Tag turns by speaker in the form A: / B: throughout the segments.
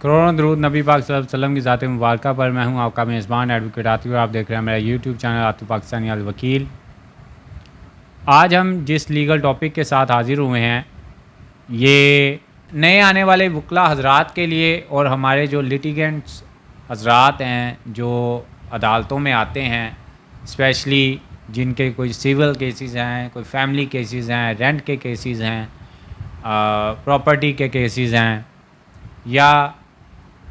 A: کروڑوں درود نبی پاک صلی اللہ علیہ وسلم کی ذات مبارکہ پر. میں ہوں آپ کا میزبان ایڈوکیٹ عاطف اور آپ دیکھ رہے ہیں میرا یوٹیوب چینل عاطف پاکستانی الوکیل. آج ہم جس لیگل ٹاپک کے ساتھ حاضر ہوئے ہیں یہ نئے آنے والے وکلا حضرات کے لیے اور ہمارے جو لیٹیگنٹس حضرات ہیں جو عدالتوں میں آتے ہیں، اسپیشلی جن کے کوئی سول کیسز ہیں، کوئی فیملی کیسز ہیں، رینٹ کے کیسز ہیں، پراپرٹی کے کیسز ہیں یا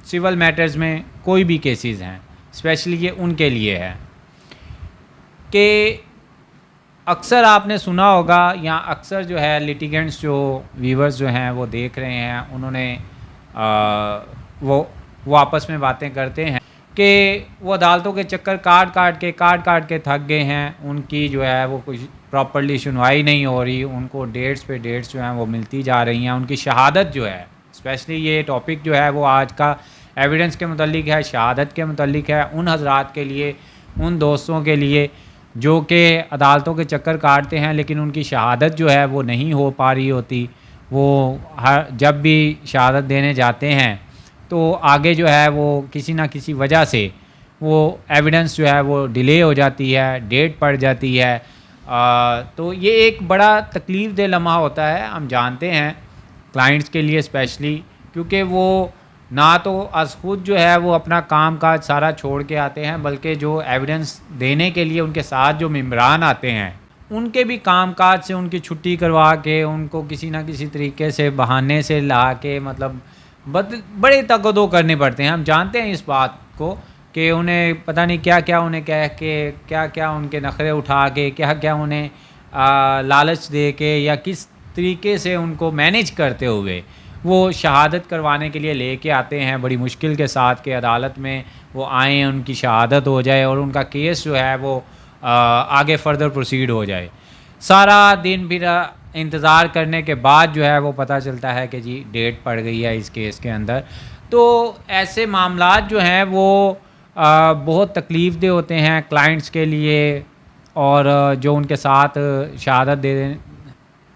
A: سول میٹرز میں کوئی بھی کیسز ہیں، اسپیشلی یہ ان کے لیے ہے کہ اکثر آپ نے سنا ہوگا یا اکثر جو ہے لیٹیگنٹس جو ویورز جو ہیں وہ دیکھ رہے ہیں، انہوں نے وہ آپس میں باتیں کرتے ہیں کہ وہ عدالتوں کے چکر کاٹ کاٹ کے تھک گئے ہیں، ان کی جو ہے وہ کچھ پراپرلی سنوائی نہیں ہو رہی، ان کو ڈیٹس پہ ڈیٹس جو ہیں وہ ملتی جا رہی ہیں، ان کی شہادت جو ہے، اسپیشلی یہ ٹاپک جو ہے وہ آج کا ایویڈنس کے متعلق ہے، شہادت کے متعلق ہے، ان حضرات کے لیے، ان دوستوں کے لیے جو کہ عدالتوں کے چکر کاٹتے ہیں لیکن ان کی شہادت جو ہے وہ نہیں ہو پا رہی ہوتی. وہ جب بھی شہادت دینے جاتے ہیں تو آگے جو ہے وہ کسی نہ کسی وجہ سے وہ ایویڈنس جو ہے وہ ڈیلے ہو جاتی ہے، ڈیٹ پڑ جاتی ہے. تو یہ ایک بڑا تکلیف دہ لمحہ ہوتا ہے، ہم جانتے ہیں کلائنٹس کے لیے اسپیشلی، کیونکہ وہ نہ تو از خود جو ہے وہ اپنا کام کاج سارا چھوڑ کے آتے ہیں، بلکہ جو ایویڈنس دینے کے لیے ان کے ساتھ جو ممبران آتے ہیں ان کے بھی کام کاج سے ان کی چھٹی کروا کے ان کو کسی نہ کسی طریقے سے بہانے سے لا کے مطلب بڑے تقدو کرنے پڑتے ہیں. ہم جانتے ہیں اس بات کو کہ انہیں پتہ نہیں کیا کیا انہیں کہہ کے، کیا کیا ان کے نخرے اٹھا کے، کیا کیا انہیں لالچ دے کے یا کس طریقے سے ان کو مینیج کرتے ہوئے وہ شہادت کروانے کے لیے لے کے آتے ہیں بڑی مشکل کے ساتھ کہ عدالت میں وہ آئیں، ان کی شہادت ہو جائے اور ان کا کیس جو ہے وہ آگے فردر پروسیڈ ہو جائے. سارا دن پھر انتظار کرنے کے بعد جو ہے وہ پتہ چلتا ہے کہ جی ڈیٹ پڑ گئی ہے اس کیس کے اندر. تو ایسے معاملات جو ہیں وہ بہت تکلیف دہ ہوتے ہیں کلائنٹس کے لیے، اور جو ان کے ساتھ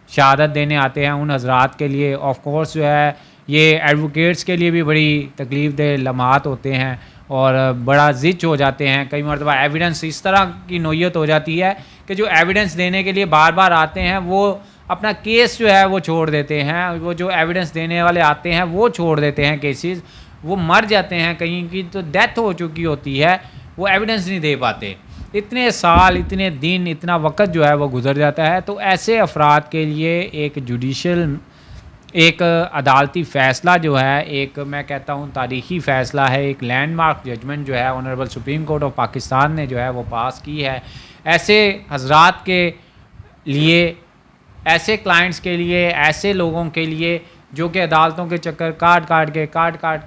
A: شہادت دینے آتے ہیں ان حضرات کے لیے آف کورس جو ہے یہ ایڈوکیٹس کے لیے بھی بڑی تکلیف دہ لمحات ہوتے ہیں اور بڑا زچ ہو جاتے ہیں. کئی مرتبہ ایویڈنس اس طرح کی نوعیت ہو جاتی ہے کہ جو ایویڈنس دینے کے لیے بار بار آتے ہیں وہ اپنا کیس جو ہے وہ چھوڑ دیتے ہیں، وہ جو ایویڈنس دینے والے آتے ہیں وہ چھوڑ دیتے ہیں کیسز، وہ مر جاتے ہیں، کہیں کی تو ڈیتھ ہو چکی ہوتی ہے، وہ ایویڈنس نہیں دے پاتے. اتنے سال، اتنے دن، اتنا وقت جو ہے وہ گزر جاتا ہے. تو ایسے افراد کے لیے ایک عدالتی فیصلہ جو ہے، ایک میں کہتا ہوں تاریخی فیصلہ ہے، ایک لینڈ مارک ججمنٹ جو ہے honourable supreme court of Pakistan نے جو ہے وہ پاس کی ہے ایسے حضرات کے لیے، ایسے کلائنٹس کے لیے، ایسے لوگوں کے لیے جو کہ عدالتوں کے چکر کاٹ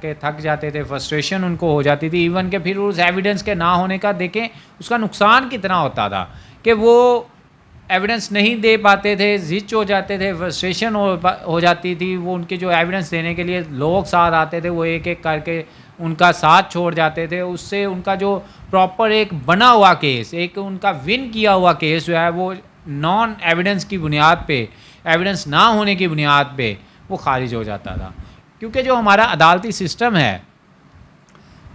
A: کے تھک جاتے تھے، فرسٹریشن ان کو ہو جاتی تھی. ایون کہ پھر اس ایویڈنس کے نہ ہونے کا دیکھیں اس کا نقصان کتنا ہوتا تھا کہ وہ ایویڈنس نہیں دے پاتے تھے، زچ ہو جاتے تھے، فرسٹریشن ہو جاتی تھی. وہ ان کے جو ایویڈنس دینے کے لیے لوگ ساتھ آتے تھے وہ ایک ایک کر کے ان کا ساتھ چھوڑ جاتے تھے. اس سے ان کا جو پراپر ایک بنا ہوا کیس، ایک ان کا ون کیا ہوا کیس جو ہے وہ نان ایویڈنس کی بنیاد پہ، ایویڈنس نہ ہونے کی بنیاد پہ وہ خارج ہو جاتا تھا. کیونکہ جو ہمارا عدالتی سسٹم ہے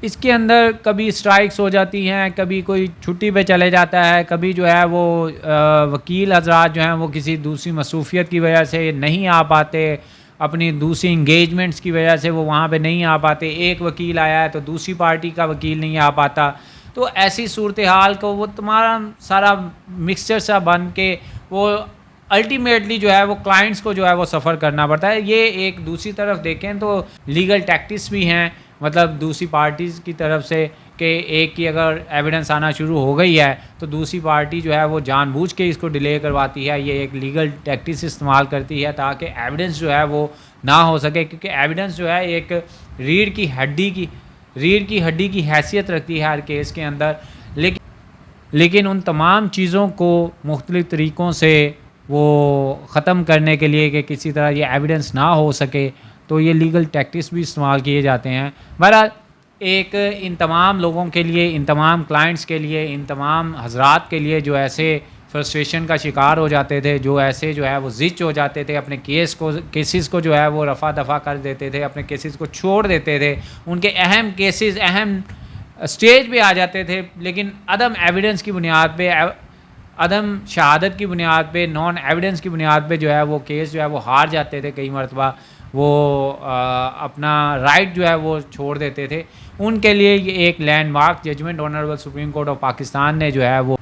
A: اس کے اندر کبھی اسٹرائکس ہو جاتی ہیں، کبھی کوئی چھٹی پہ چلے جاتا ہے، کبھی جو ہے وہ وکیل حضرات جو ہیں وہ کسی دوسری مصروفیت کی وجہ سے نہیں آ پاتے، اپنی دوسری انگیجمنٹس کی وجہ سے وہ وہاں پہ نہیں آ پاتے. ایک وکیل آیا ہے تو دوسری پارٹی کا وکیل نہیں آ پاتا. تو ایسی صورتحال کو وہ تمہارا سارا مکسچر سا بن کے وہ الٹیمیٹلی جو ہے وہ کلائنٹس کو جو ہے وہ سفر کرنا پڑتا ہے. یہ ایک دوسری طرف دیکھیں تو لیگل ٹیکٹکس بھی ہیں، مطلب دوسری پارٹیز کی طرف سے کہ ایک کی اگر ایویڈنس آنا شروع ہو گئی ہے تو دوسری پارٹی جو ہے وہ جان بوجھ کے اس کو ڈیلے کرواتی ہے. یہ ایک لیگل ٹیکٹکس استعمال کرتی ہے تاکہ ایویڈنس جو ہے وہ نہ ہو سکے، کیونکہ ایویڈنس جو ہے ایک ریڑھ کی ہڈی کی حیثیت رکھتی ہے ہر کیس کے اندر. لیکن ان تمام چیزوں کو مختلف طریقوں سے وہ ختم کرنے کے لیے کہ کسی طرح یہ ایویڈنس نہ ہو سکے تو یہ لیگل ٹیکٹکس بھی استعمال کیے جاتے ہیں. بہرحال ایک ان تمام لوگوں کے لیے، ان تمام کلائنٹس کے لیے، ان تمام حضرات کے لیے جو ایسے فرسٹریشن کا شکار ہو جاتے تھے، جو ایسے جو ہے وہ زچ ہو جاتے تھے، اپنے کیسز کو جو ہے وہ رفع دفع کر دیتے تھے، اپنے کیسز کو چھوڑ دیتے تھے، ان کے اہم کیسز اہم اسٹیج پہ آ جاتے تھے، لیکن عدم ایویڈنس کی بنیاد پہ، عدم شہادت کی بنیاد پہ، نان ایویڈنس کی بنیاد پہ جو ہے وہ کیس جو ہے وہ ہار جاتے تھے، کئی مرتبہ وہ اپنا رائٹ جو ہے وہ چھوڑ دیتے تھے. ان کے لیے یہ ایک landmark judgment honourable supreme court of Pakistan نے جو ہے وہ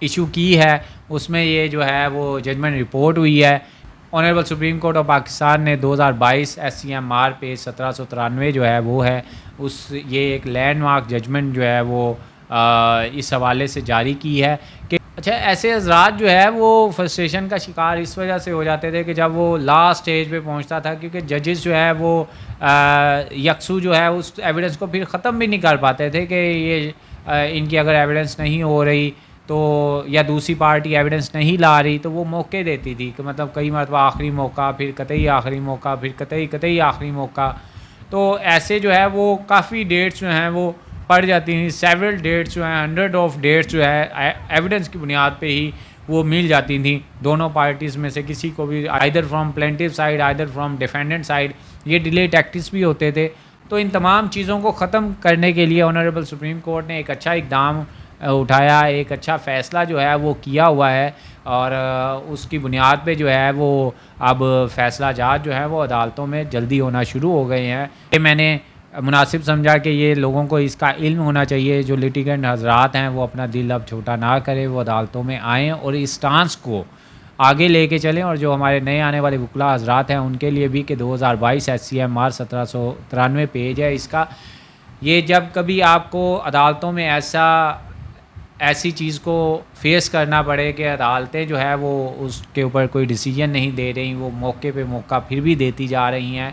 A: ایشو کی ہے. اس میں یہ جو ہے وہ ججمنٹ رپورٹ ہوئی ہے. Honourable supreme court of Pakistan نے 2022 SCMR پیج 1793 جو ہے وہ ہے یہ ایک لینڈ مارک ججمنٹ جو ہے وہ اس حوالے سے جاری کی ہے کہ اچھا ایسے حضرات جو ہے وہ فرسٹریشن کا شکار اس وجہ سے ہو جاتے تھے کہ جب وہ لاسٹ اسٹیج پہ پہنچتا تھا، کیونکہ ججز جو ہے وہ یکسو جو ہے اس ایویڈنس کو پھر ختم بھی نہیں کر پاتے تھے کہ یہ ان کی اگر ایویڈنس نہیں ہو رہی تو یا دوسری پارٹی ایویڈنس نہیں لا رہی تو وہ موقع دیتی تھی کہ مطلب کئی مرتبہ آخری موقع، پھر قطعی آخری موقع، پھر قطعی آخری موقع. تو ایسے جو ہے وہ کافی ڈیٹس جو ہیں وہ پڑ جاتی ہیں، سیورل ڈیٹس جو ہیں 100 آف ڈیٹس جو ہے ایویڈنس کی بنیاد پہ ہی وہ مل جاتی تھیں دونوں پارٹیز میں سے کسی کو بھی، either from plaintiff side either from defendant side. یہ ڈیلے ٹیکٹکس بھی ہوتے تھے. تو ان تمام چیزوں کو ختم کرنے کے لیے آنریبل سپریم کورٹ نے ایک اچھا اقدام اٹھایا، ایک اچھا فیصلہ جو ہے وہ کیا ہوا ہے، اور اس کی بنیاد پہ جو ہے وہ اب فیصلہ جات جو ہے وہ عدالتوں میں جلدی ہونا شروع ہو گئے ہیں. یہ میں نے مناسب سمجھا کہ یہ لوگوں کو اس کا علم ہونا چاہیے، جو لیٹیگنٹ حضرات ہیں وہ اپنا دل اب چھوٹا نہ کرے، وہ عدالتوں میں آئیں اور اس سٹانس کو آگے لے کے چلیں. اور جو ہمارے نئے آنے والے وکلا حضرات ہیں ان کے لیے بھی کہ 2022 SCMR 1793 پیج ہے اس کا، یہ جب کبھی آپ کو عدالتوں میں ایسی چیز کو فیس کرنا پڑے کہ عدالتیں جو ہے وہ اس کے اوپر کوئی ڈیسیجن نہیں دے رہی، وہ موقع پہ موقع پھر بھی دیتی جا رہی ہیں،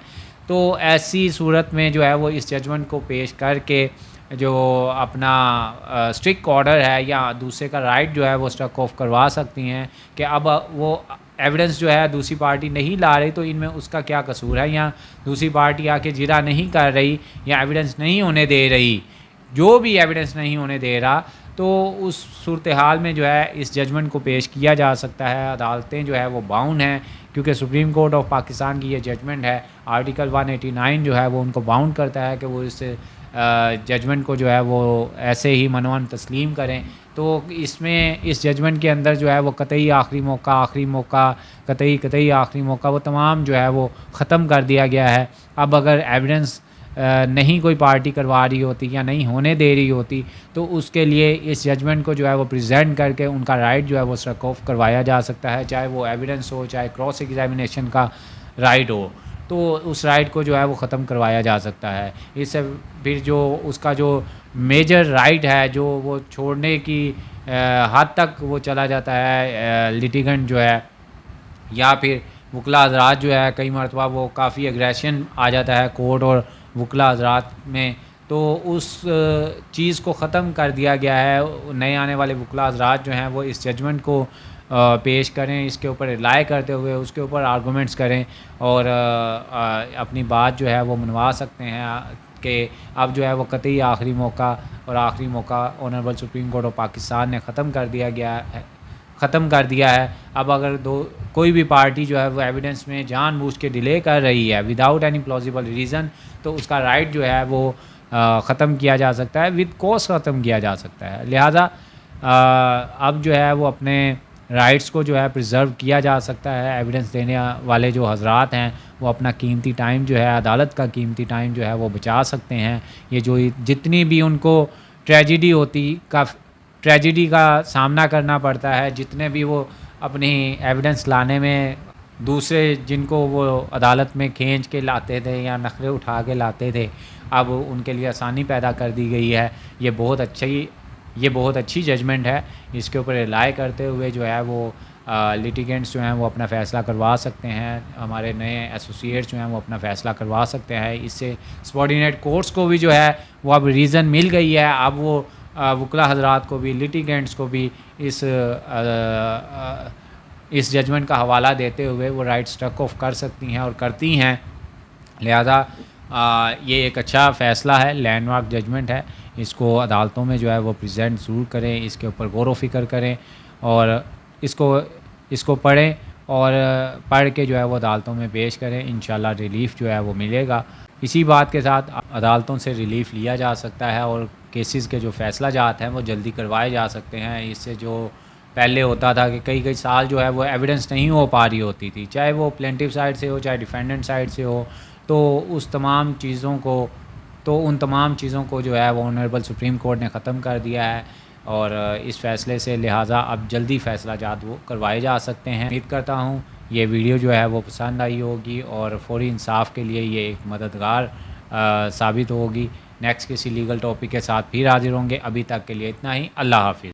A: تو ایسی صورت میں جو ہے وہ اس ججمنٹ کو پیش کر کے جو اپنا اسٹرکٹ آرڈر ہے یا دوسرے کا رائٹ جو ہے وہ اسٹرک آف کروا سکتی ہیں کہ اب وہ ایویڈنس جو ہے دوسری پارٹی نہیں لا رہی تو ان میں اس کا کیا قصور ہے، یا دوسری پارٹی آ کے جرا نہیں کر رہی یا ایویڈنس نہیں ہونے دے رہی، جو بھی ایویڈنس نہیں ہونے دے رہا، تو اس صورتحال میں جو ہے اس ججمنٹ کو پیش کیا جا سکتا ہے. عدالتیں جو ہے وہ باؤنڈ ہیں کیونکہ سپریم کورٹ آف پاکستان کی یہ ججمنٹ ہے، آرٹیکل 189 جو ہے وہ ان کو باؤنڈ کرتا ہے کہ وہ اس ججمنٹ کو جو ہے وہ ایسے ہی منوان تسلیم کریں. تو اس ججمنٹ کے اندر جو ہے وہ قطعی آخری موقع قطعی آخری موقع وہ تمام جو ہے وہ ختم کر دیا گیا ہے. اب اگر ایویڈنس نہیں کوئی پارٹی کروا رہی ہوتی یا نہیں ہونے دے رہی ہوتی تو اس کے لیے اس ججمنٹ کو جو ہے وہ پریزنٹ کر کے ان کا رائٹ جو ہے وہ اسٹرک آف کروایا جا سکتا ہے، چاہے وہ ایویڈنس ہو چاہے کراس ایگزامینیشن کا رائٹ ہو، تو اس رائٹ کو جو ہے وہ ختم کروایا جا سکتا ہے. اس سے پھر جو اس کا جو میجر رائٹ ہے جو وہ چھوڑنے کی حد تک وہ چلا جاتا ہے لیٹیگنٹ جو ہے یا پھر وکلا حضرات جو ہے کئی مرتبہ وہ کافی اگریشن آ جاتا ہے کورٹ اور وکلا حضرات میں، تو اس چیز کو ختم کر دیا گیا ہے. نئے آنے والے وکلا حضرات جو ہیں وہ اس ججمنٹ کو پیش کریں، اس کے اوپر رائے کرتے ہوئے اس کے اوپر آرگومنٹس کریں اور اپنی بات جو ہے وہ منوا سکتے ہیں کہ اب جو ہے وہ قطعی آخری موقع honourable supreme court of Pakistan نے ختم کر دیا ہے. اب اگر کوئی بھی پارٹی جو ہے وہ ایویڈنس میں جان بوجھ کے ڈیلے کر رہی ہے وداؤٹ اینی پلازیبل ریزن تو اس کا رائٹ جو ہے وہ ختم کیا جا سکتا ہے، ود کوسٹ ختم کیا جا سکتا ہے. لہٰذا اب جو ہے وہ اپنے رائٹس کو جو ہے پریزرو کیا جا سکتا ہے. ایویڈنس دینے والے جو حضرات ہیں وہ اپنا قیمتی ٹائم جو ہے عدالت کا قیمتی ٹائم جو ہے وہ بچا سکتے ہیں. یہ جو جتنی بھی ان کو ٹریجڈی کا سامنا کرنا پڑتا ہے، جتنے بھی وہ اپنی ایویڈنس لانے میں دوسرے جن کو وہ عدالت میں کھینچ کے لاتے تھے یا نخرے اٹھا کے لاتے تھے، اب ان کے لیے آسانی پیدا کر دی گئی ہے. یہ بہت اچھی ججمنٹ ہے. اس کے اوپر رائے کرتے ہوئے جو ہے وہ لیٹیگنٹس جو ہیں وہ اپنا فیصلہ کروا سکتے ہیں، ہمارے نئے ایسوسیٹس جو ہیں وہ اپنا فیصلہ کروا سکتے ہیں. اس سے سبارڈینیٹ کورٹس کو بھی جو ہے وہ اب ریزن مل گئی ہے. اب وہ وکلا حضرات کو بھی لیٹیگنٹس کو بھی اس ججمنٹ کا حوالہ دیتے ہوئے وہ رائٹ اسٹرک آف کر سکتی ہیں اور کرتی ہیں. لہذا یہ ایک اچھا فیصلہ ہے، لینڈ مارک ججمنٹ ہے. اس کو عدالتوں میں جو ہے وہ پریزنٹ ضرور کریں، اس کے اوپر غور و فکر کریں اور اس کو پڑھیں اور پڑھ کے جو ہے وہ عدالتوں میں پیش کریں، انشاءاللہ ریلیف جو ہے وہ ملے گا۔ اسی بات کے ساتھ عدالتوں سے ریلیف لیا جا سکتا ہے اور کیسز کے جو فیصلہ جات ہیں وہ جلدی کروائے جا سکتے ہیں۔ اس سے جو پہلے ہوتا تھا کہ کئی سال جو ہے وہ ایویڈنس نہیں ہو پا رہی ہوتی تھی، چاہے وہ پلینٹیو سائڈ سے ہو چاہے ڈیفینڈنٹ سائڈ سے ہو، تو ان تمام چیزوں کو جو ہے وہ آنریبل سپریم کورٹ نے ختم کر دیا ہے، اور اس فیصلے سے لہٰذا اب جلدی فیصلہ جات وہ کروائے جا سکتے ہیں۔ امید کرتا ہوں یہ ویڈیو جو ہے وہ پسند آئی ہوگی اور فوری انصاف کے لیے یہ ایک مددگار ثابت ہوگی۔ نیکسٹ کسی لیگل ٹاپک کے ساتھ پھر حاضر ہوں گے، ابھی تک کے لیے اتنا ہی، اللہ حافظ۔